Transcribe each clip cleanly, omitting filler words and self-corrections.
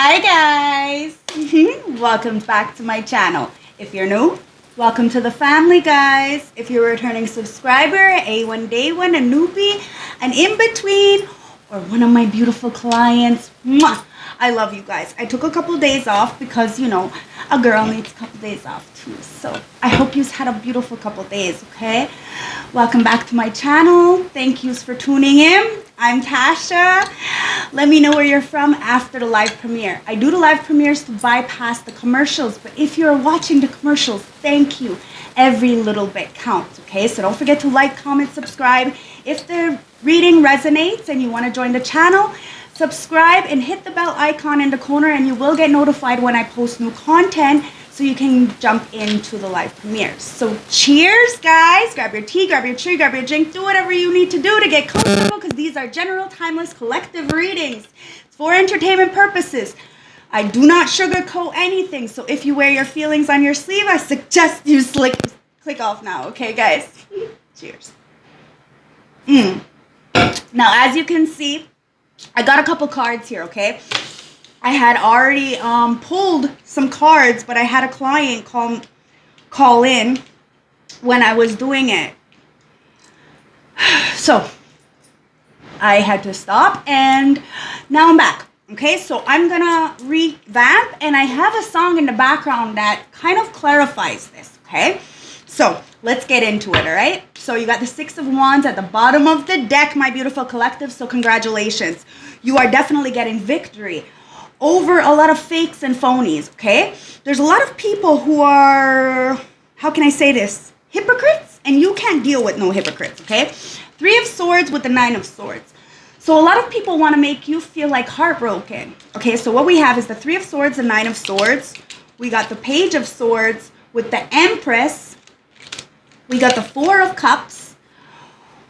Hi guys! Welcome back to my channel. If you're new, welcome to the family guys. If you're a returning subscriber, A1 Day 1, a newbie, an in-between, or one of my beautiful clients, mwah, I love you guys. I took a couple days off because, you know, a girl needs a couple days off too. So I hope you've had a beautiful couple days, okay? Welcome back to my channel. Thank yous for tuning in. I'm Tasha. Let me know where you're from after the live premiere. I do the live premieres to bypass the commercials, but if you're watching the commercials, thank you. Every little bit counts, okay? So don't forget to like, comment, subscribe. If the reading resonates and you want to join the channel, subscribe and hit the bell icon in the corner and you will get notified when I post new content so you can jump into the live premieres. So cheers, guys. Grab your tea, grab your tree, grab your drink. Do whatever you need to do to get comfortable because these are general, timeless, collective readings. It's for entertainment purposes. I do not sugarcoat anything. So if you wear your feelings on your sleeve, I suggest you click off now. Okay, guys? Cheers. Now, as you can see, I got a couple cards here, okay? I had already pulled some cards, but I had a client call in when I was doing it. So I had to stop, and now I'm back. Okay, so I'm gonna revamp, and I have a song in the background that kind of clarifies this, okay? So let's get into it, all right? So you got the Six of Wands at the bottom of the deck, my beautiful collective, so congratulations. You are definitely getting victory over a lot of fakes and phonies, okay? There's a lot of people who are, how can I say this? Hypocrites, and you can't deal with no hypocrites, okay? Three of Swords with the Nine of Swords. So a lot of people want to make you feel like heartbroken, okay? So what we have is the Three of Swords, the Nine of Swords. We got the Page of Swords with the Empress. We got the Four of Cups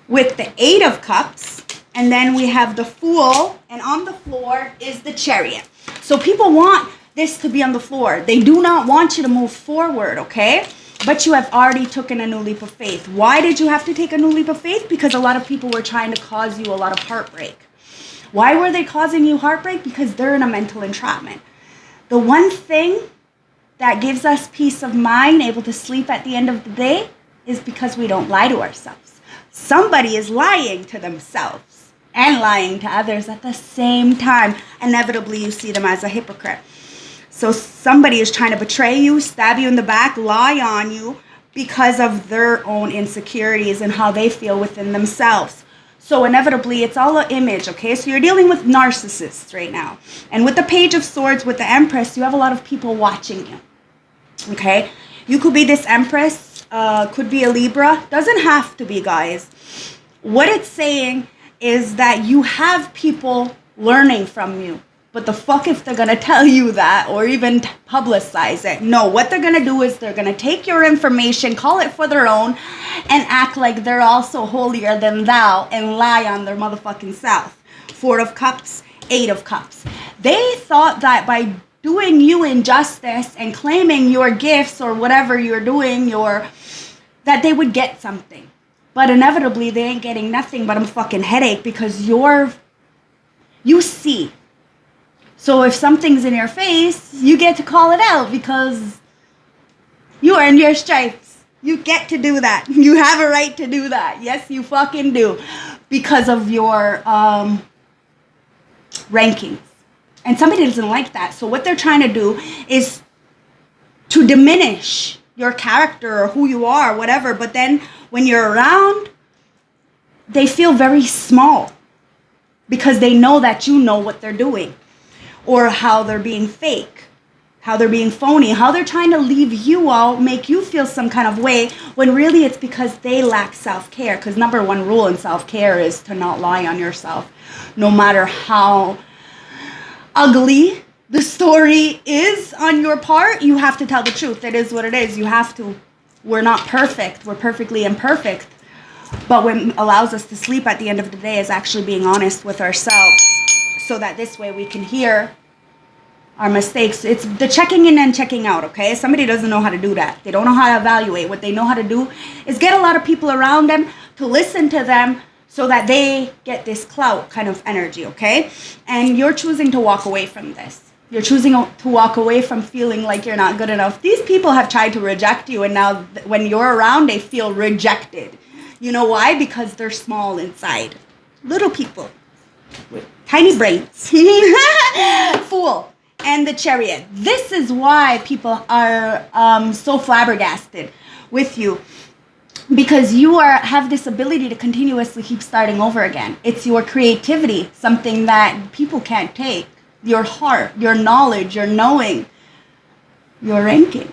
with the Eight of Cups. And then we have the Fool, and on the floor is the Chariot. So people want this to be on the floor. They do not want you to move forward, okay? But you have already taken a new leap of faith. Why did you have to take a new leap of faith? Because a lot of people were trying to cause you a lot of heartbreak. Why were they causing you heartbreak? Because they're in a mental entrapment. The one thing that gives us peace of mind, able to sleep at the end of the day, is because we don't lie to ourselves. Somebody is lying to themselves and lying to others at the same time. Inevitably, you see them as a hypocrite. So somebody is trying to betray you, stab you in the back, lie on you because of their own insecurities and how they feel within themselves. So inevitably, it's all an image, okay? So you're dealing with narcissists right now. And with the Page of Swords, with the Empress, you have a lot of people watching you, okay? You could be this Empress, could be a Libra. Doesn't have to be, guys. What it's saying is that you have people learning from you. But the fuck if they're going to tell you that or even publicize it. No, what they're going to do is they're going to take your information, call it for their own, and act like they're also holier than thou and lie on their motherfucking self. Four of Cups, Eight of Cups. They thought that by doing you injustice and claiming your gifts or whatever you're doing, that they would get something. But inevitably, they ain't getting nothing but a fucking headache because you see. So if something's in your face, you get to call it out because you earned your stripes. You get to do that. You have a right to do that. Yes, you fucking do. Because of your rankings. And somebody doesn't like that. So what they're trying to do is to diminish your character or who you are, whatever. But then when you're around, they feel very small because they know that you know what they're doing or how they're being fake, how they're being phony, how they're trying to leave you out, make you feel some kind of way when really it's because they lack self-care. Because number one rule in self-care is to not lie on yourself. No matter how ugly the story is on your part, you have to tell the truth. It is what it is. You have to. We're not perfect. We're perfectly imperfect. But what allows us to sleep at the end of the day is actually being honest with ourselves so that this way we can hear our mistakes. It's the checking in and checking out, okay? Somebody doesn't know how to do that. They don't know how to evaluate. What they know how to do is get a lot of people around them to listen to them so that they get this clout kind of energy, okay? And you're choosing to walk away from this. You're choosing to walk away from feeling like you're not good enough. These people have tried to reject you, and now when you're around, they feel rejected. You know why? Because they're small inside. Little people with tiny brains. Fool and the Chariot. This is why people are so flabbergasted with you. Because you have this ability to continuously keep starting over again. It's your creativity, something that people can't take. Your heart, your knowledge, your knowing, your ranking.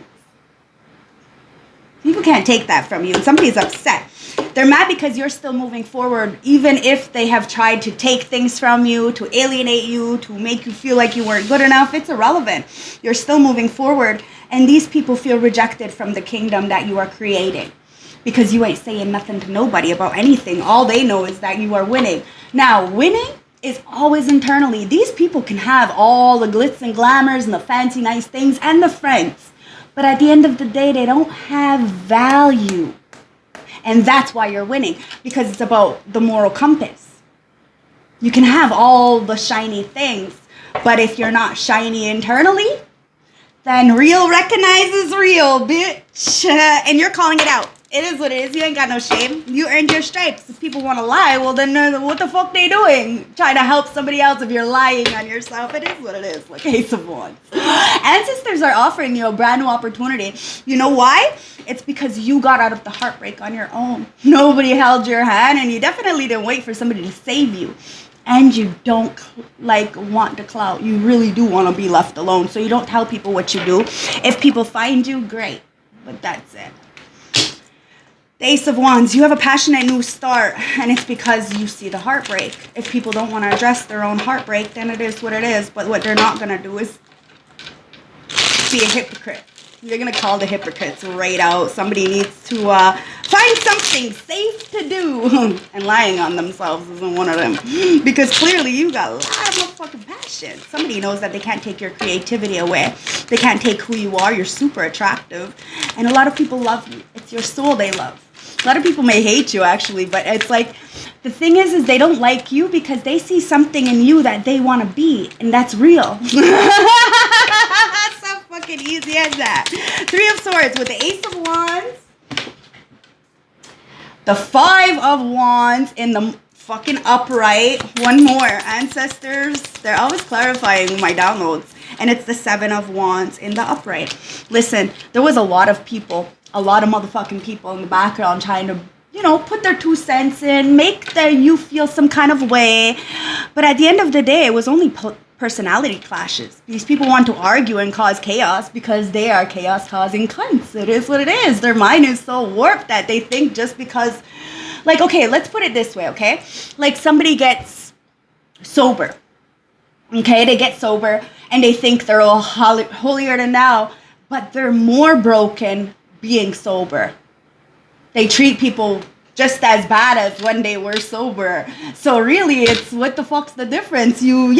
People can't take that from you. And somebody's upset. They're mad because you're still moving forward, even if they have tried to take things from you, to alienate you, to make you feel like you weren't good enough. It's irrelevant. You're still moving forward. And these people feel rejected from the kingdom that you are creating. Because you ain't saying nothing to nobody about anything. All they know is that you are winning. Now, winning is always internally. These people can have all the glitz and glamours and the fancy nice things and the friends. But at the end of the day, they don't have value. And that's why you're winning. Because it's about the moral compass. You can have all the shiny things. But if you're not shiny internally, then real recognizes real, bitch. And you're calling it out. It is what it is. You ain't got no shame. You earned your stripes. If people want to lie, well then what the fuck they doing? Trying to help somebody else if you're lying on yourself. It is what it is. Like Ace of Wands. Ancestors are offering you a brand new opportunity. You know why? It's because you got out of the heartbreak on your own. Nobody held your hand, and you definitely didn't wait for somebody to save you. And you don't want the clout. You really do want to be left alone. So you don't tell people what you do. If people find you, great. But that's it. The Ace of Wands, you have a passionate new start, and it's because you see the heartbreak. If people don't want to address their own heartbreak, then it is what it is. But what they're not going to do is be a hypocrite. You're going to call the hypocrites right out. Somebody needs to find something safe to do. And lying on themselves isn't one of them. Because clearly you got a lot of fucking passion. Somebody knows that they can't take your creativity away. They can't take who you are. You're super attractive. And a lot of people love you. It's your soul they love. A lot of people may hate you, actually, but it's like, the thing is they don't like you because they see something in you that they want to be, and that's real. It's so fucking easy as that. Three of Swords with the Ace of Wands, the Five of Wands in the fucking upright. One more. Ancestors, they're always clarifying my downloads. And it's the Seven of Wands in the upright. Listen, there was a lot of people, a lot of motherfucking people in the background trying to, put their 2 cents in, make you feel some kind of way. But at the end of the day, it was only personality clashes. These people want to argue and cause chaos because they are chaos-causing cunts. It is what it is. Their mind is so warped that they think just because, okay, let's put it this way, okay? Like somebody gets sober. Okay, they get sober and they think they're all holier than thou, but they're more broken being sober. They treat people just as bad as when they were sober. So really, it's what the fuck's the difference? You're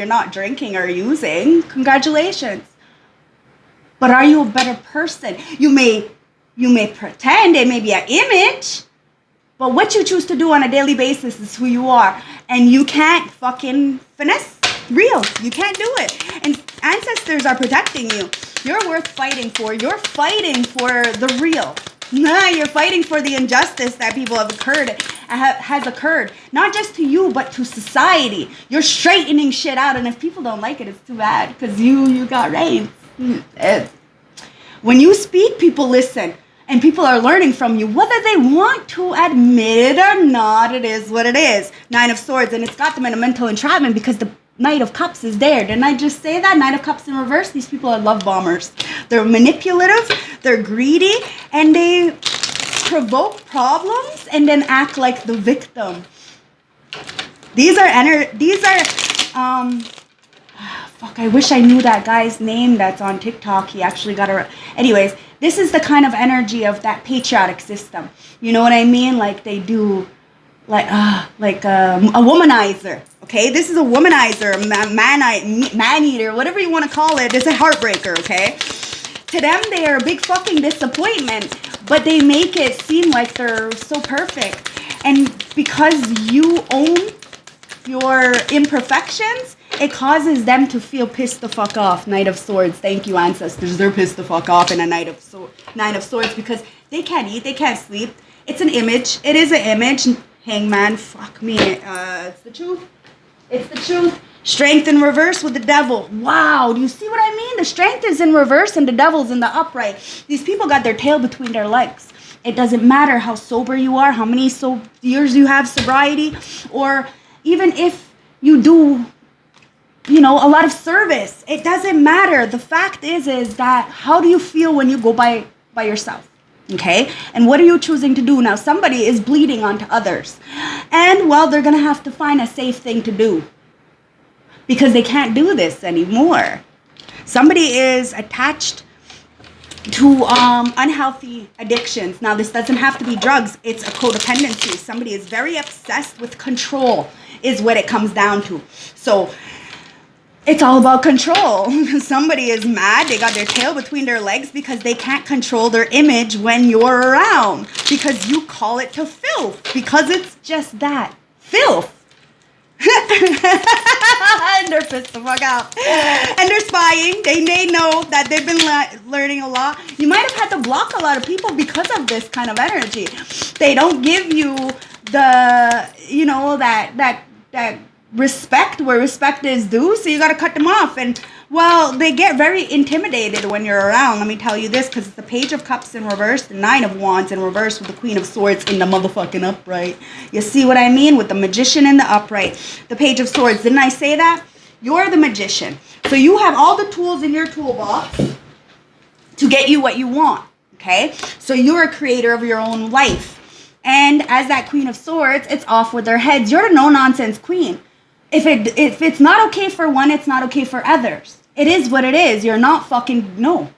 not drinking or using. Congratulations. But are you a better person? You may pretend it may be an image, but what you choose to do on a daily basis is who you are. And you can't fucking finesse real. You can't do it. And ancestors are protecting you. You're worth fighting for. You're fighting for the real. You're fighting for the injustice that people has occurred. Not just to you, but to society. You're straightening shit out. And if people don't like it, it's too bad. Because you got reins. When you speak, people listen. And people are learning from you. Whether they want to admit it or not, it is what it is. Nine of Swords. And it's got them in a mental entrapment because the Knight of Cups is there. Didn't I just say that? Knight of Cups in reverse. These people are love bombers. They're manipulative. They're greedy. And they provoke problems and then act like the victim. I wish I knew that guy's name that's on TikTok. He actually got a... Anyways, this is the kind of energy of that patriotic system. You know what I mean? Like they do... a womanizer, okay? This is a womanizer, man-eater, whatever you want to call it. It's a heartbreaker, okay? To them, they are a big fucking disappointment, but they make it seem like they're so perfect. And because you own your imperfections, it causes them to feel pissed the fuck off. Knight of Swords. Thank you, ancestors. They're pissed the fuck off in a Nine of Swords because they can't eat, they can't sleep. It's an image. It is an image. Hangman. Fuck me. It's the truth. It's the truth. Strength in reverse with the devil. Wow. Do you see what I mean? The strength is in reverse and the devil's in the upright. These people got their tail between their legs. It doesn't matter how sober you are, how many years you have sobriety, or even if you do, you know, a lot of service. It doesn't matter. The fact is that how do you feel when you go by yourself? Okay? And what are you choosing to do? Now, somebody is bleeding onto others. And, well, they're going to have to find a safe thing to do because they can't do this anymore. Somebody is attached to unhealthy addictions. Now, this doesn't have to be drugs. It's a codependency. Somebody is very obsessed with control is what it comes down to. So it's all about control. Somebody is mad. They got their tail between their legs because they can't control their image when you're around. Because you call it to filth. Because it's just that. Filth. And they're pissed the fuck out. And they're spying. They know that they've been learning a lot. You might have had to block a lot of people because of this kind of energy. They don't give you the, you know, that respect where respect is due, so you got to cut them off. And, well, they get very intimidated when you're around. Let me tell you this, because it's the Page of Cups in reverse, the Nine of Wands in reverse with the Queen of Swords in the motherfucking upright. You see what I mean? With the Magician in the upright, the Page of Swords. Didn't I say that? You're the magician. So you have all the tools in your toolbox to get you what you want, okay? So you're a creator of your own life. And as that Queen of Swords, it's off with their heads. You're the no-nonsense queen. If it's not okay for one, it's not okay for others. It is what it is. You're not fucking, no.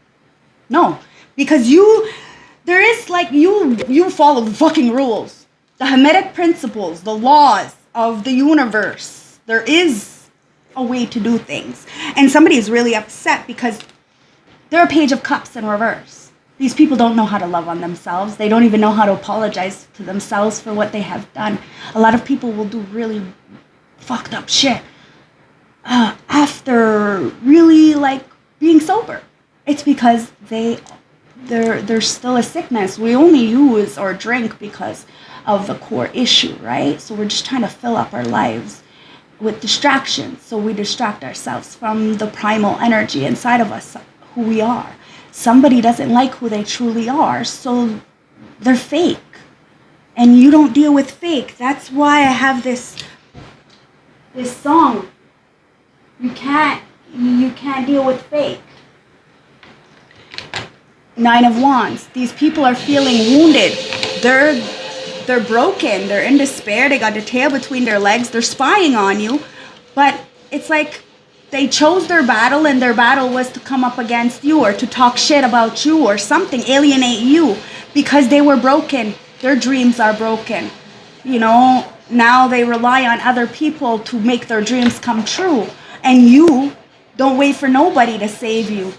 Because you follow the fucking rules. The Hermetic principles, the laws of the universe. There is a way to do things. And somebody is really upset because they're a Page of Cups in reverse. These people don't know how to love on themselves. They don't even know how to apologize to themselves for what they have done. A lot of people will do really fucked up shit after really like being sober. It's because there's still a sickness. We only use or drink because of the core issue, right? So we're just trying to fill up our lives with distractions. So we distract ourselves from the primal energy inside of us, who we are. Somebody doesn't like who they truly are, so they're fake. And you don't deal with fake. That's why I have this song. You can't deal with fake. Nine of Wands. These people are feeling wounded. They're broken. They're in despair. They got their tail between their legs. They're spying on you. But it's like they chose their battle, and their battle was to come up against you or to talk shit about you or something, alienate you, because they were broken. Their dreams are broken. You know, now they rely on other people to make their dreams come true. And you don't wait for nobody to save you.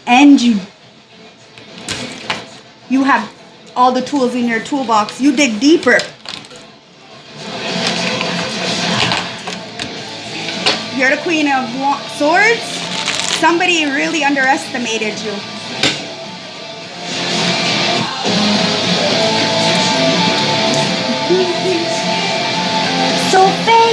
And you have all the tools in your toolbox. You dig deeper. You're the Queen of Swords. Somebody really underestimated you. So fake.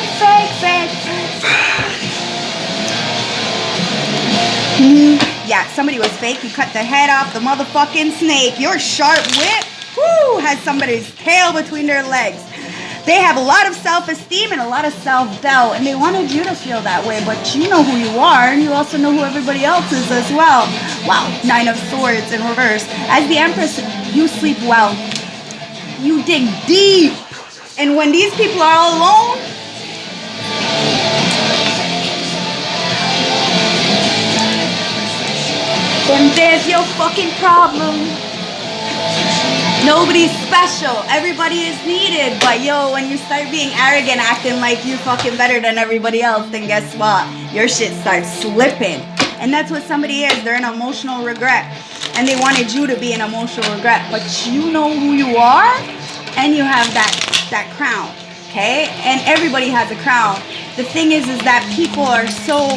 Yeah, somebody was fake. You cut the head off the motherfucking snake. Your sharp wit, has somebody's tail between their legs. They have a lot of self-esteem and a lot of self-doubt, and they wanted you to feel that way, but you know who you are, and you also know who everybody else is as well. Wow, Nine of Swords in reverse. As the Empress, you sleep well. You dig deep. And when these people are all alone, then there's your fucking problem. Nobody's special. Everybody is needed. But yo, when you start being arrogant, acting like you fucking better than everybody else, then guess what? Your shit starts slipping. And that's what somebody is. They're an emotional regret. And they wanted you to be an emotional regret. But you know who you are, and you have that crown. okay? And everybody has a crown. The thing is that people are so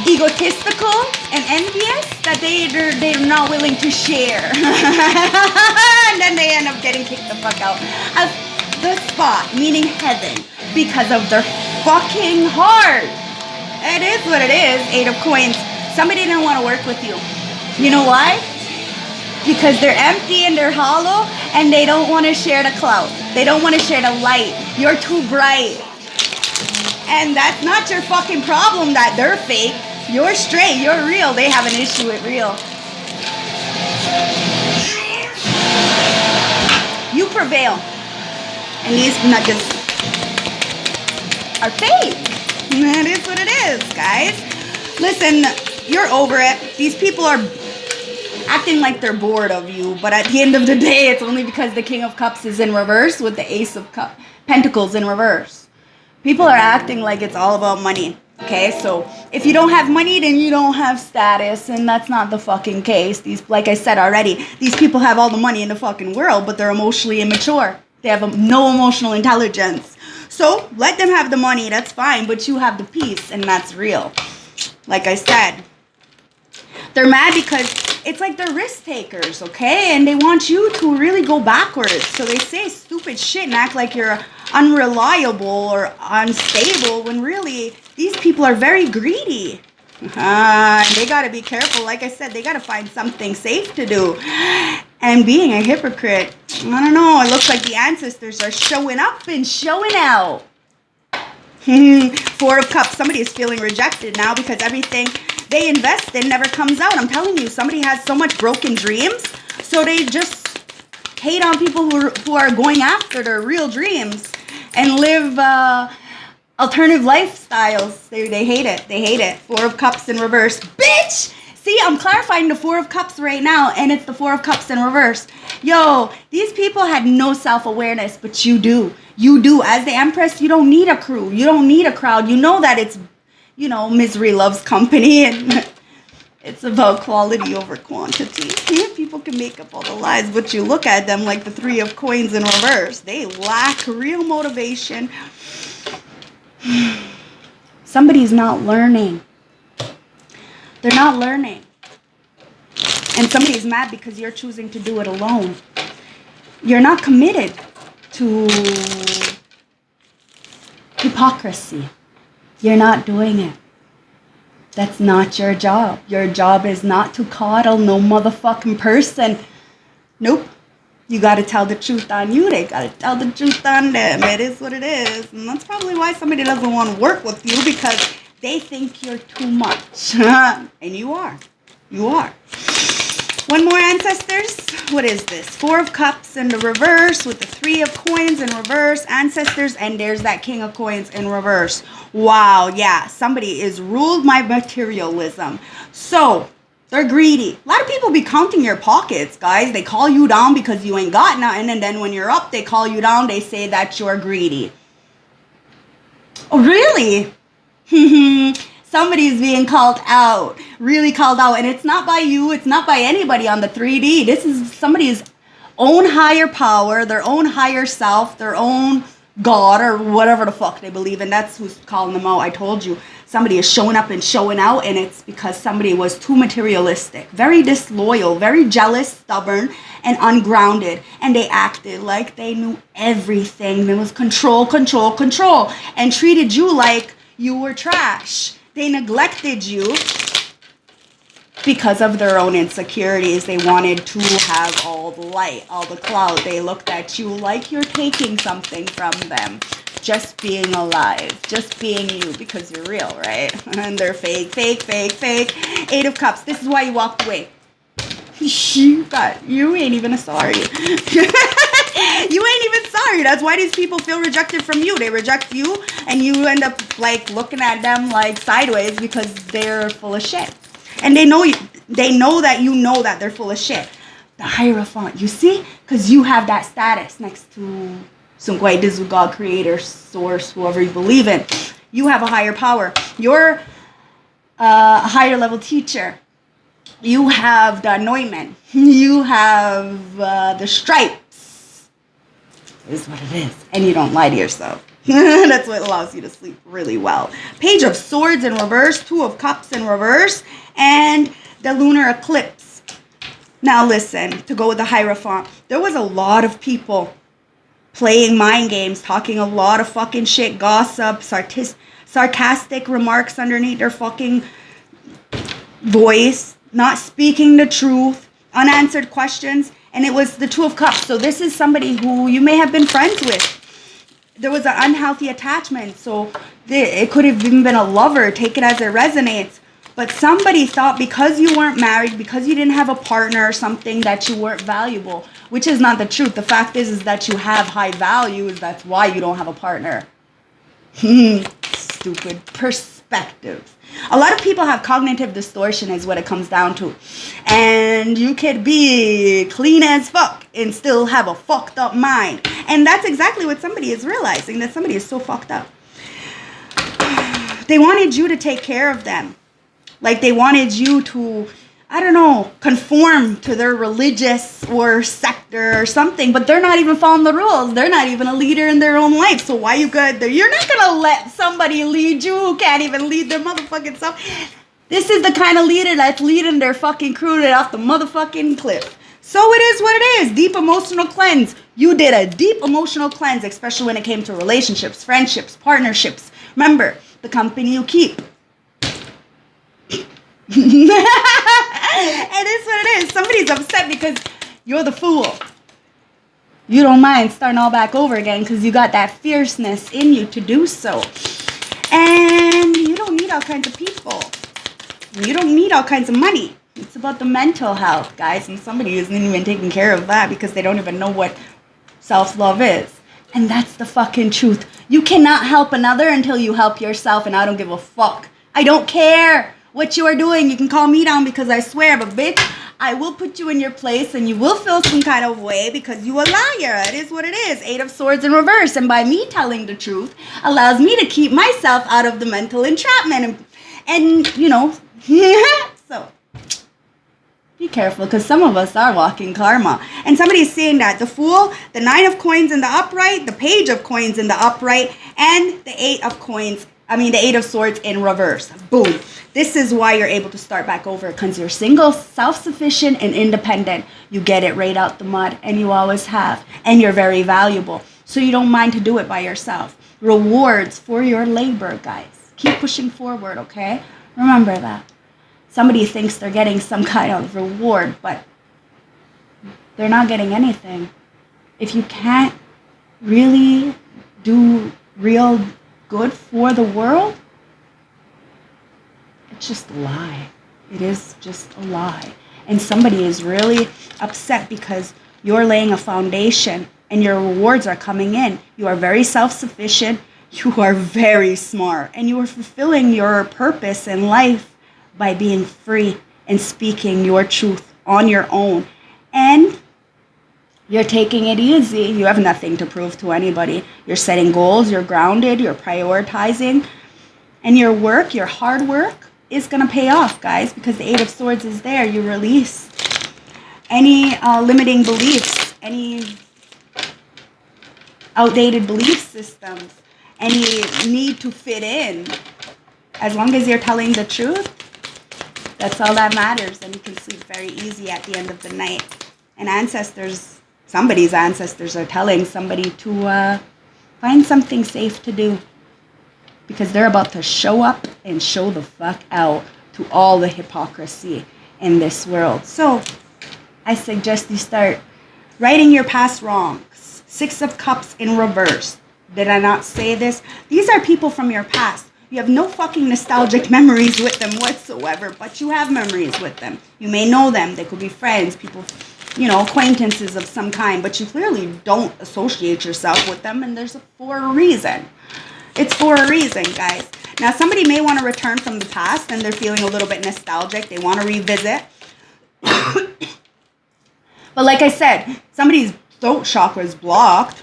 egotistical and envious that they're not willing to share. And then they end up getting kicked the fuck out of the spot, meaning heaven, because of their fucking heart. It is what it is. 8 of coins. Somebody didn't want to work with you. You know why? Because they're empty and they're hollow and they don't want to share the clout. They don't want to share the light. You're too bright. And that's not your fucking problem that they're fake. You're straight. You're real. They have an issue with real. You prevail. And these nudges are fake. That is what it is, guys. Listen, you're over it. These people are acting like they're bored of you, but at the end of the day, it's only because the King of Cups is in reverse with the Ace of Pentacles in reverse. People are acting like it's all about money. Okay, so if you don't have money, then you don't have status, and that's not the fucking case. Like I said already, these people have all the money in the fucking world, but they're emotionally immature. They have no emotional intelligence. So let them have the money, that's fine, but you have the peace, and that's real. Like I said, they're mad because it's like they're risk takers, okay? And they want you to really go backwards. So they say stupid shit and act like you're unreliable or unstable when really these people are very greedy. And they got to be careful. Like I said, they got to find something safe to do. And being a hypocrite, I don't know. It looks like the ancestors are showing up and showing out. 4 of Cups. Somebody is feeling rejected now because everything they invest in never comes out. I'm telling you, somebody has so much broken dreams. So they just hate on people who are going after their real dreams and live alternative lifestyles. They hate it. They hate it. 4 of Cups in reverse. Bitch! See, I'm clarifying the 4 of Cups right now, and it's the 4 of Cups in reverse. Yo, these people had no self-awareness, but you do. You do. As the Empress, you don't need a crew. You don't need a crowd. You know that it's, you know, misery loves company, and it's about quality over quantity. People can make up all the lies, but you look at them like the 3 of Coins in reverse. They lack real motivation. Somebody's not learning. They're not learning. And somebody's mad because you're choosing to do it alone. You're not committed to hypocrisy. You're not doing it. That's not your job. Your job is not to coddle no motherfucking person. Nope. You got to tell the truth on you. They got to tell the truth on them. It is what it is. And that's probably why somebody doesn't want to work with you, because they think you're too much. And you are. You are. One more, ancestors. What is this? 4 of Cups in the reverse with the 3 of Coins in reverse. Ancestors, and there's that King of Coins in reverse. Wow, yeah. Somebody is ruled by materialism. So, they're greedy. A lot of people be counting your pockets, guys. They call you down because you ain't got nothing. And then when you're up, they call you down. They say that you're greedy. Oh, really? Somebody's being called out, really called out, and it's not by you, it's not by anybody on the 3D. This is somebody's own higher power, their own higher self, their own God, or whatever the fuck they believe in. That's who's calling them out. I told you, somebody is showing up and showing out, and it's because somebody was too materialistic, very disloyal, very jealous, stubborn, and ungrounded, and they acted like they knew everything. There was control, control, control, and treated you like you were trash. They neglected you because of their own insecurities. They wanted to have all the light, all the clout. They looked at you like you're taking something from them. Just being alive, just being you, because you're real, right? And they're fake, fake, fake, fake. 8 of Cups. This is why you walked away. You ain't even sorry. You ain't even sorry. That's why these people feel rejected from you. They reject you, and you end up like looking at them like sideways because they're full of shit. And they know you. They know that you know that they're full of shit. The Hierophant, you see? Because you have that status next to some great God, creator, source, whoever you believe in. You have a higher power. You're a higher level teacher. You have the anointment. You have the stripes. It is what it is. And you don't lie to yourself. That's what allows you to sleep really well. Page of Swords in reverse, Two of Cups in reverse, and the lunar eclipse. Now listen, to go with the Hierophant, there was a lot of people playing mind games, talking a lot of fucking shit, gossip, sarcastic remarks underneath their fucking voice, not speaking the truth, unanswered questions, and it was the Two of Cups. So this is somebody who you may have been friends with. There was an unhealthy attachment, so it could have even been a lover. Take it as it resonates. But somebody thought because you weren't married, because you didn't have a partner or something, that you weren't valuable, which is not the truth. The fact is that you have high values. That's why you don't have a partner. Stupid perspective. A lot of people have cognitive distortion is what it comes down to. And you could be clean as fuck and still have a fucked up mind. And that's exactly what somebody is realizing, that somebody is so fucked up. They wanted you to take care of them. Like they wanted you to, I don't know, conform to their religious or sector or something, but they're not even following the rules. They're not even a leader in their own life. So why you good? You're not going to let somebody lead you who can't even lead their motherfucking self. This is the kind of leader that's leading their fucking crew off the motherfucking cliff. So it is what it is. Deep emotional cleanse. You did a deep emotional cleanse, especially when it came to relationships, friendships, partnerships. Remember, the company you keep. It is what it is. Somebody's upset because you're the fool. You don't mind starting all back over again because you got that fierceness in you to do so. And you don't need all kinds of people. You don't need all kinds of money. It's about the mental health, guys. And somebody isn't even taking care of that because they don't even know what self-love is. And that's the fucking truth. You cannot help another until you help yourself. And I don't give a fuck. I don't care what you are doing. You can call me down because I swear, but bitch, I will put you in your place and you will feel some kind of way because you a liar. It is what it is. Eight of Swords in reverse. And by me telling the truth allows me to keep myself out of the mental entrapment. And you know, so be careful because some of us are walking karma. And somebody's saying that the Fool, the Nine of Coins in the upright, the Page of Coins in the upright, and the Eight of Swords in reverse. Boom. This is why you're able to start back over because you're single, self-sufficient, and independent. You get it right out the mud, and you always have. And you're very valuable. So you don't mind to do it by yourself. Rewards for your labor, guys. Keep pushing forward, okay? Remember that. Somebody thinks they're getting some kind of reward, but they're not getting anything. If you can't really do real good for the world, it's just a lie. It is just a lie. And somebody is really upset because you're laying a foundation and your rewards are coming in. You are very self-sufficient. You are very smart. And you are fulfilling your purpose in life by being free and speaking your truth on your own. And you're taking it easy. You have nothing to prove to anybody. You're setting goals. You're grounded. You're prioritizing. And your work, your hard work, is going to pay off, guys, because the Eight of Swords is there. You release any limiting beliefs, any outdated belief systems, any need to fit in. As long as you're telling the truth, that's all that matters, and you can sleep very easy at the end of the night. And ancestors, somebody's ancestors are telling somebody to find something safe to do. Because they're about to show up and show the fuck out to all the hypocrisy in this world. So I suggest you start righting your past wrongs. Six of Cups in reverse. Did I not say this? These are people from your past. You have no fucking nostalgic memories with them whatsoever, but you have memories with them. You may know them. They could be friends, people, you know, acquaintances of some kind, but you clearly don't associate yourself with them, and there's for a reason. It's for a reason, guys. Now, somebody may want to return from the past and they're feeling a little bit nostalgic. They want to revisit. But like I said, somebody's throat chakra is blocked.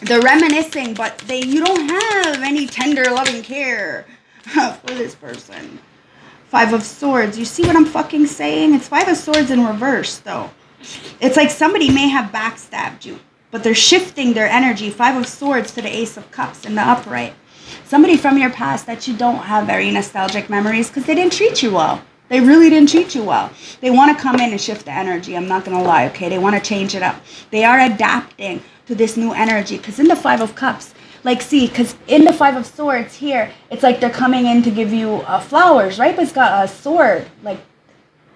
They're reminiscing, but you don't have any tender, loving care for this person. Five of Swords. You see what I'm fucking saying? It's Five of Swords in reverse, though. It's like somebody may have backstabbed you, but they're shifting their energy, 5 of Swords to the Ace of Cups in the upright. Somebody from your past that you don't have very nostalgic memories because they didn't treat you well. They really didn't treat you well. They want to come in and shift the energy. I'm not going to lie, okay? They want to change it up. They are adapting to this new energy because in the 5 of Cups, like, see, because in the 5 of Swords here, it's like they're coming in to give you flowers, right? But it's got a sword, like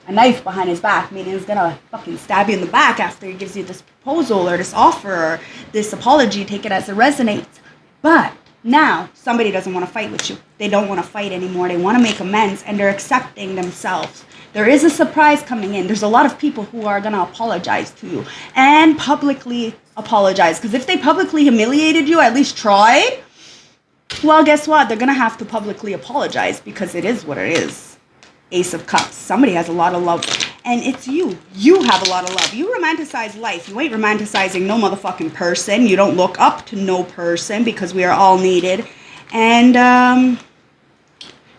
a knife behind his back, meaning he's going to fucking stab you in the back after he gives you this proposal or this offer or this apology. Take it as it resonates. But now, somebody doesn't want to fight with you. They don't want to fight anymore. They want to make amends, and they're accepting themselves. There is a surprise coming in. There's a lot of people who are going to apologize to you and publicly apologize. Because if they publicly humiliated you, at least tried, well, guess what? They're going to have to publicly apologize because it is what it is. Ace of Cups. Somebody has a lot of love. And it's you. You have a lot of love. You romanticize life. You ain't romanticizing no motherfucking person. You don't look up to no person because we are all needed. And,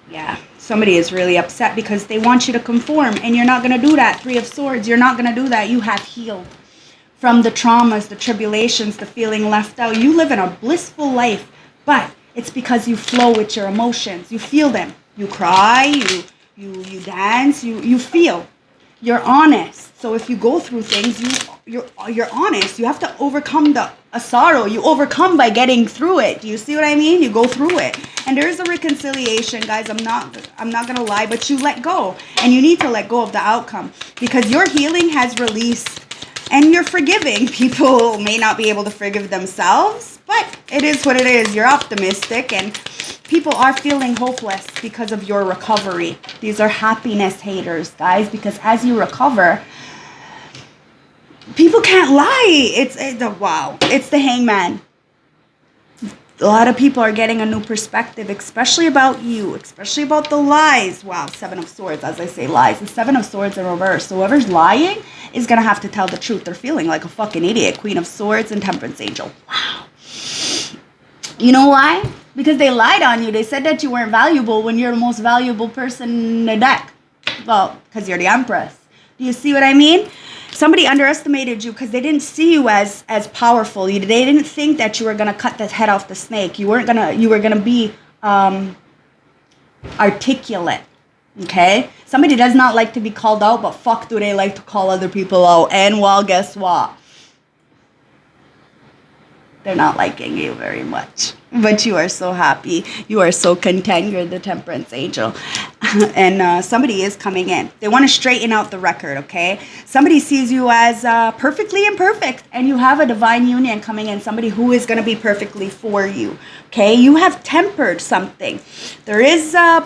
yeah, somebody is really upset because they want you to conform. And you're not going to do that. 3 of Swords. You're not going to do that. You have healed from the traumas, the tribulations, the feeling left out. You live in a blissful life. But it's because you flow with your emotions. You feel them. You cry. You dance. You feel. You're honest. So if you go through things, you're honest. You have to overcome a sorrow. You overcome by getting through it. Do you see what I mean? You go through it. And there is a reconciliation, guys. I'm not gonna lie, but you let go. And you need to let go of the outcome because your healing has released and you're forgiving. People may not be able to forgive themselves, but it is what it is. You're optimistic and people are feeling hopeless because of your recovery. These are happiness haters, guys, because as you recover, people can't lie. It's wow. It's the Hangman. A lot of people are getting a new perspective, especially about you, especially about the lies. Wow, 7 of Swords, as I say, lies. The 7 of Swords in reverse. So whoever's lying is going to have to tell the truth. They're feeling like a fucking idiot. Queen of Swords and Temperance Angel. Wow. You know why? Because they lied on you. They said that you weren't valuable when you're the most valuable person in the deck. Well, because you're the Empress. Do you see what I mean? Somebody underestimated you because they didn't see you as powerful. They didn't think that you were going to cut the head off the snake. You were going to be articulate. Okay? Somebody does not like to be called out, but fuck do they like to call other people out. And well, guess what? They're not liking you very much. But you are so happy. You are so content. You're the Temperance Angel. And somebody is coming in. They want to straighten out the record, okay? Somebody sees you as perfectly imperfect. And you have a divine union coming in. Somebody who is going to be perfectly for you, okay? You have tempered something. There is a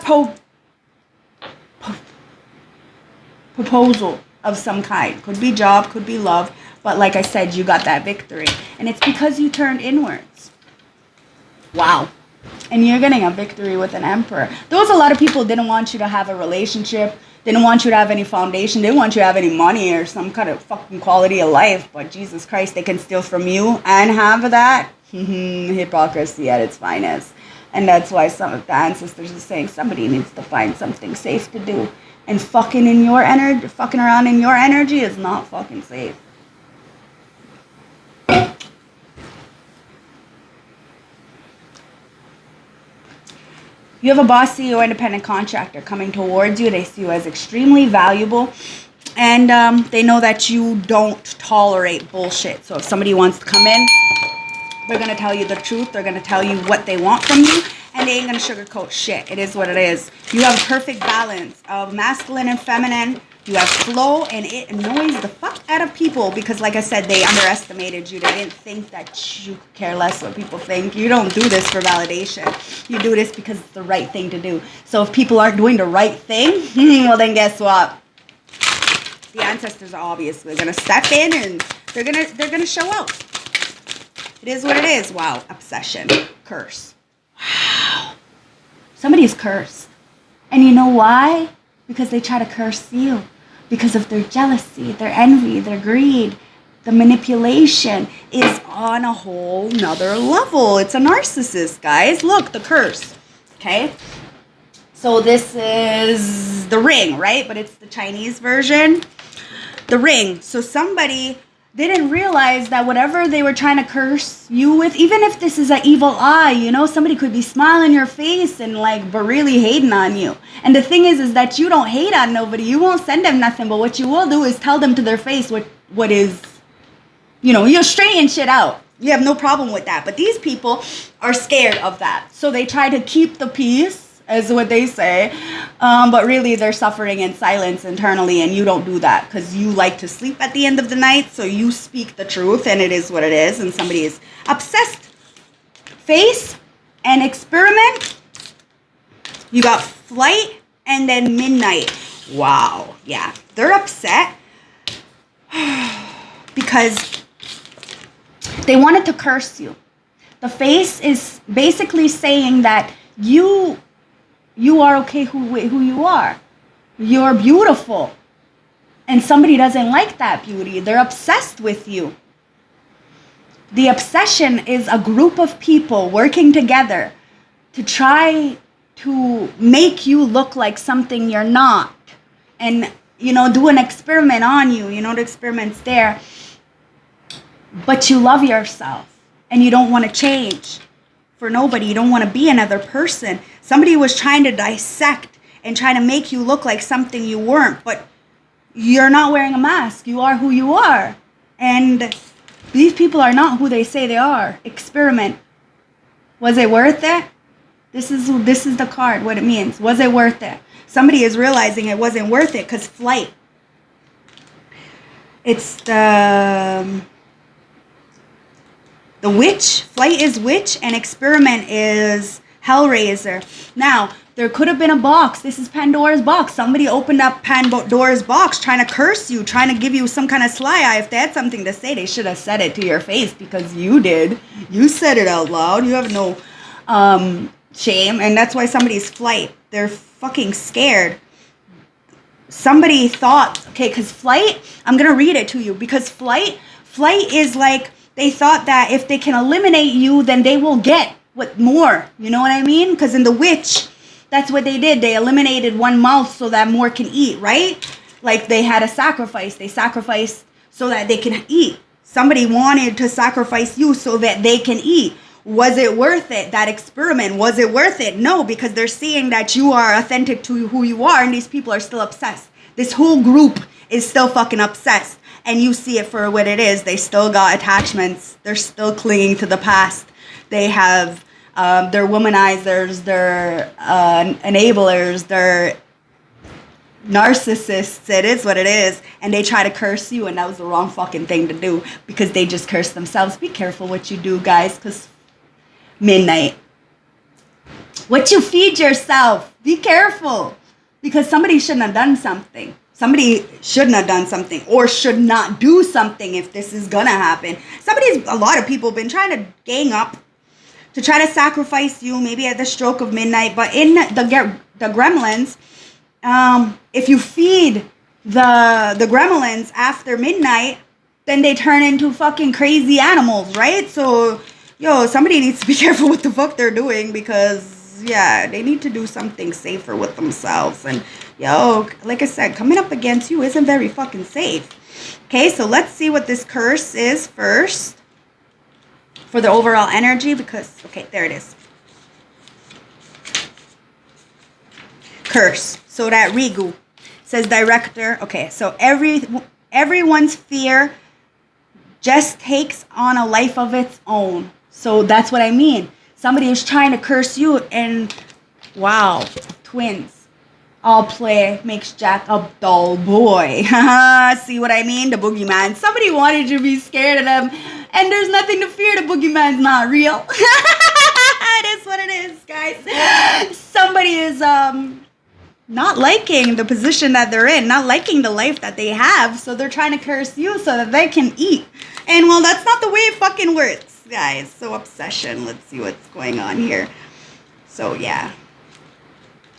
proposal of some kind. Could be job, could be love. But like I said, you got that victory. And it's because you turned inwards. Wow. And you're getting a victory with an Emperor. There was a lot of people didn't want you to have a relationship. Didn't want you to have any foundation. Didn't want you to have any money or some kind of fucking quality of life. But Jesus Christ, they can steal from you and have that. Hypocrisy at its finest. And that's why some of the ancestors are saying somebody needs to find something safe to do. And fucking around in your energy is not fucking safe. You have a boss, CEO, independent contractor coming towards you. They see you as extremely valuable. And they know that you don't tolerate bullshit. So if somebody wants to come in, they're going to tell you the truth. They're going to tell you what they want from you. And they ain't going to sugarcoat shit. It is what it is. You have a perfect balance of masculine and feminine. You have flow, and it annoys the fuck out of people because, like I said, they underestimated you. They didn't think that you could care less what people think. You don't do this for validation. You do this because it's the right thing to do. So if people aren't doing the right thing, well, then guess what? The ancestors are obviously going to step in, and they're gonna show out. It is what it is. Wow, obsession, curse. Wow, somebody is cursed, and you know why? Because they try to curse you. Because of their jealousy, their envy, their greed. The manipulation is on a whole nother level. It's a narcissist, guys. Look, the curse. Okay? So this is the ring, right? But it's the Chinese version. The ring. So somebody didn't realize that whatever they were trying to curse you with, even if this is an evil eye, you know, somebody could be smiling in your face and like, but really hating on you. And the thing is that you don't hate on nobody. You won't send them nothing, but what you will do is tell them to their face what is, you know, you'll straighten shit out. You have no problem with that. But these people are scared of that. So they try to keep the peace, as what they say. But really, they're suffering in silence internally. And you don't do that because you like to sleep at the end of the night. So you speak the truth and it is what it is. And somebody is obsessed. Face and experiment. You got flight and then midnight. Wow. Yeah. They're upset because they wanted to curse you. The face is basically saying that you are okay who you are. You're beautiful. And somebody doesn't like that beauty. They're obsessed with you. The obsession is a group of people working together to try to make you look like something you're not. And, you know, do an experiment on you. You know, the experiment's there. But you love yourself and you don't want to change for nobody. You don't want to be another person. Somebody was trying to dissect and trying to make you look like something you weren't, but you're not wearing a mask. You are who you are. And these people are not who they say they are. Experiment. Was it worth it? This is the card, what it means. Was it worth it? Somebody is realizing it wasn't worth it because flight. It's the witch. Flight is witch and experiment is Hellraiser. Now, there could have been a box. This is Pandora's box. Somebody opened up Pandora's box trying to curse you, trying to give you some kind of sly eye. If they had something to say, they should have said it to your face because you did. You said it out loud. You have no shame. And that's why somebody's flight. They're fucking scared. Somebody thought, okay, because flight, I'm going to read it to you. Because flight is like, they thought that if they can eliminate you, then they will get what more. You know what I mean? Because in the witch, that's what they did. They eliminated one mouth so that more can eat, right? Like they had a sacrifice. They sacrificed so that they can eat. Somebody wanted to sacrifice you so that they can eat. Was it worth it? That experiment, was it worth it? No, because they're seeing that you are authentic to who you are and these people are still obsessed. This whole group is still fucking obsessed. And you see it for what it is. They still got attachments. They're still clinging to the past. They have their womanizers, their enablers, their narcissists. It is what it is. And they try to curse you. And that was the wrong fucking thing to do. Because they just curse themselves. Be careful what you do, guys. Because midnight. What you feed yourself. Be careful. Because somebody shouldn't have done something. Somebody shouldn't have done something or should not do something if this is going to happen. A lot of people have been trying to gang up to try to sacrifice you maybe at the stroke of midnight. But in the gremlins, if you feed the gremlins after midnight, then they turn into fucking crazy animals, right? So, somebody needs to be careful what the fuck they're doing because, yeah, they need to do something safer with themselves. And, like I said, coming up against you isn't very fucking safe. Okay, so let's see what this curse is first for the overall energy because, okay, there it is. Curse. So that Rigu says director. Okay, so everyone's fear just takes on a life of its own. So that's what I mean. Somebody is trying to curse you and, wow, twins. All play makes Jack a dull boy. See what I mean? The boogeyman. Somebody wanted you to be scared of them. And there's nothing to fear. The boogeyman's not real. It is what it is, guys. Somebody is not liking the position that they're in. Not liking the life that they have. So they're trying to curse you so that they can eat. And, well, that's not the way it fucking works, guys. So obsession. Let's see what's going on here. So, yeah.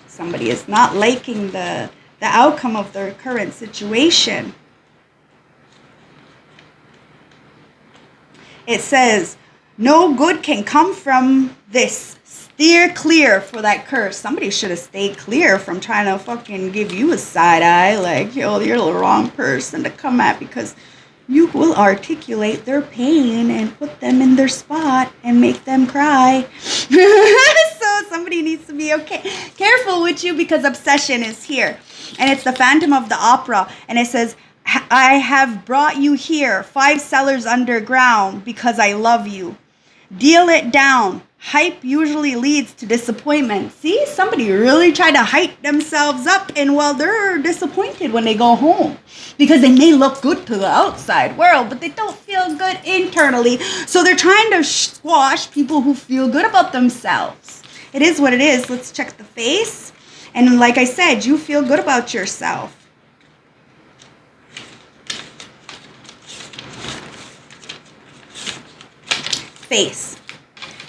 Somebody is not liking the outcome of their current situation. It says, no good can come from this. Steer clear for that curse. Somebody should have stayed clear from trying to fucking give you a side eye. Like, yo, you're the wrong person to come at, because you will articulate their pain and put them in their spot and make them cry. So somebody needs to be careful with you, because obsession is here. And it's the Phantom of the Opera. And it says, I have brought you here, 5 cellars underground, because I love you. Deal it down. Hype usually leads to disappointment. See, somebody really tried to hype themselves up, and well, they're disappointed when they go home, because they may look good to the outside world, but they don't feel good internally. So they're trying to squash people who feel good about themselves. It is what it is. Let's check the face. And like I said, you feel good about yourself. Face.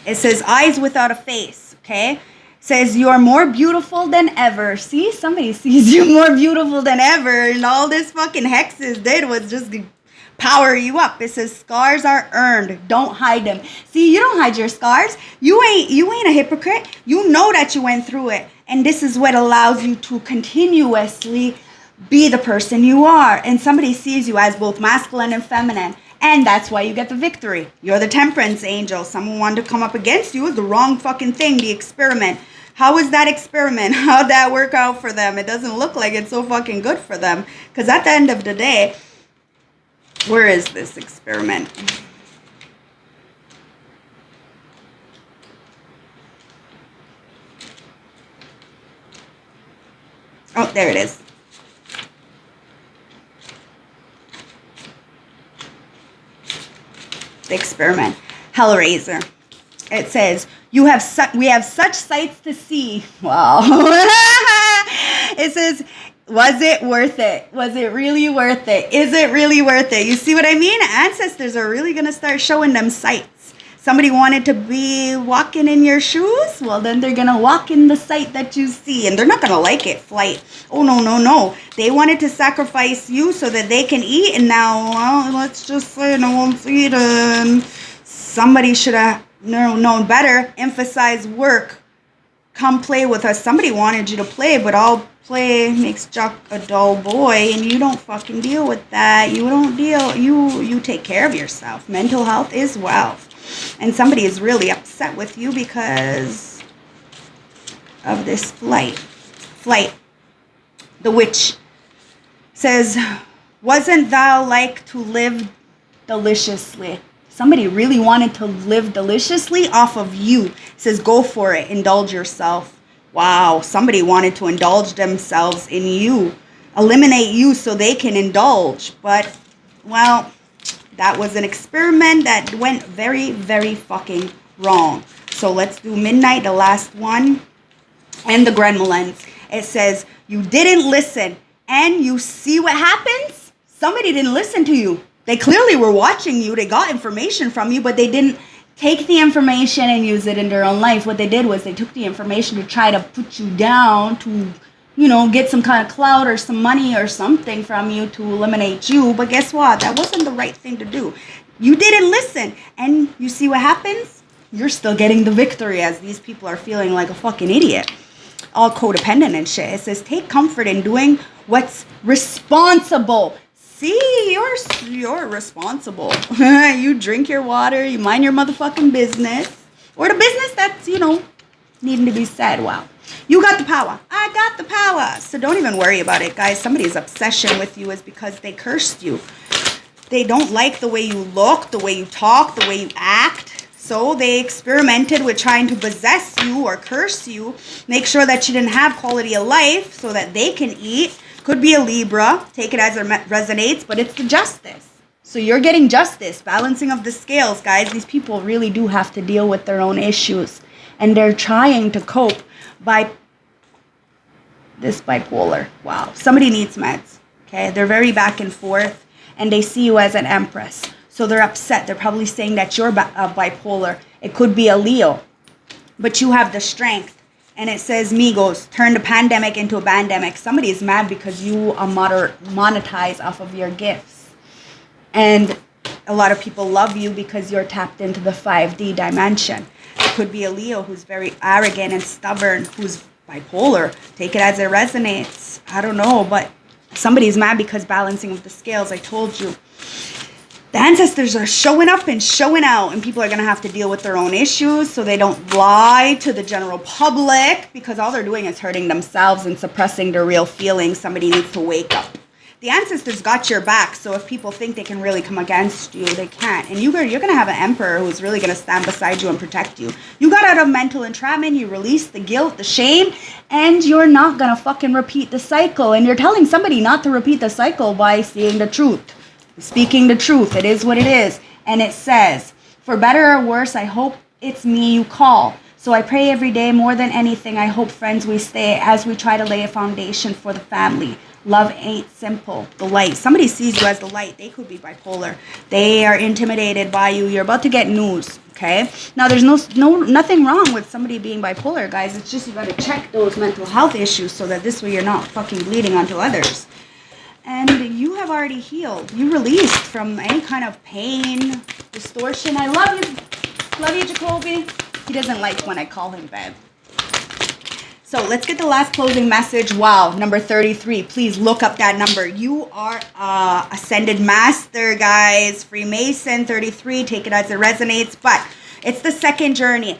It says eyes without a face, okay? It says you are more beautiful than ever. See, somebody sees you more beautiful than ever, and all this fucking hexes did was just power you up. It says scars are earned. Don't hide them. See, you don't hide your scars. You ain't a hypocrite. You know that you went through it, and this is what allows you to continuously be the person you are. And somebody sees you as both masculine and feminine. And that's why you get the victory. You're the temperance angel. Someone wanted to come up against you. It was the wrong fucking thing, the experiment. How was that experiment? How'd that work out for them? It doesn't look like it's so fucking good for them. Because at the end of the day, where is this experiment? Oh, there it is. Experiment. Hellraiser. It says, we have such sights to see. Wow. It says, was it worth it? Was it really worth it? Is it really worth it? You see what I mean? Ancestors are really going to start showing them sights. Somebody wanted to be walking in your shoes? Well, then they're going to walk in the sight that you see. And they're not going to like it, flight. Oh, no, no, no. They wanted to sacrifice you so that they can eat. And now, well, let's just say no one's eating. Somebody should have known better. Emphasize work. Come play with us. Somebody wanted you to play, but all play makes Jock a dull boy. And you don't fucking deal with that. You don't deal. You take care of yourself. Mental health is wealth. And somebody is really upset with you because of this flight. The witch says, wasn't thou like to live deliciously? Somebody really wanted to live deliciously off of you. It says, go for it. Indulge yourself. Wow. Somebody wanted to indulge themselves in you. Eliminate you so they can indulge. But, well, that was an experiment that went very, very fucking wrong. So let's do Midnight, the last one. And the Gremlins. It says, you didn't listen. And you see what happens? Somebody didn't listen to you. They clearly were watching you. They got information from you, but they didn't take the information and use it in their own life. What they did was they took the information to try to put you down, to, you know, get some kind of clout or some money or something from you to eliminate you. But guess what? That wasn't the right thing to do. You didn't listen. And you see what happens? You're still getting the victory as these people are feeling like a fucking idiot. All codependent and shit. It says, take comfort in doing what's responsible. See, you're responsible. You drink your water. You mind your motherfucking business. Or the business that's, you know, needing to be said. Wow. You got the power. I got the power. So don't even worry about it, guys. Somebody's obsession with you is because they cursed you. They don't like the way you look, the way you talk, the way you act. So they experimented with trying to possess you or curse you. Make sure that you didn't have quality of life so that they can eat. Could be a Libra. Take it as it resonates, but it's the justice. So you're getting justice. Balancing of the scales, guys. These people really do have to deal with their own issues. And they're trying to cope by this bipolar. Wow. Somebody needs meds. Okay. They're very back and forth. And they see you as an empress. So they're upset. They're probably saying that you're bipolar. It could be a Leo. But you have the strength. And it says, Migos, turn the pandemic into a pandemic. Somebody is mad because you are monetize off of your gifts. And a lot of people love you because you're tapped into the 5D dimension. Could be a Leo who's very arrogant and stubborn, who's bipolar. Take it as it resonates. I don't know, but somebody's mad because balancing of the scales, I told you. The ancestors are showing up and showing out, and people are going to have to deal with their own issues so they don't lie to the general public, because all they're doing is hurting themselves and suppressing their real feelings. Somebody needs to wake up. The ancestors got your back, so if people think they can really come against you, they can't. And you're going to have an emperor who's really going to stand beside you and protect you. You got out of mental entrapment, you released the guilt, the shame, and you're not going to fucking repeat the cycle. And you're telling somebody not to repeat the cycle by seeing the truth. Speaking the truth. It is what it is. And it says, for better or worse, I hope it's me you call. So I pray every day more than anything. I hope, friends, we stay as we try to lay a foundation for the family. Love ain't simple. The light. Somebody sees you as the light. They could be bipolar. They are intimidated by you. You're about to get news. Okay? Now, there's nothing wrong with somebody being bipolar, guys. It's just you got to check those mental health issues so that this way you're not fucking bleeding onto others. And you have already healed. You released from any kind of pain, distortion. I love you. Love you, Jacoby. He doesn't like when I call him babe. So let's get the last closing message. Wow, number 33. Please look up that number. You are Ascended Master, guys. Freemason 33. Take it as it resonates. But it's the second journey.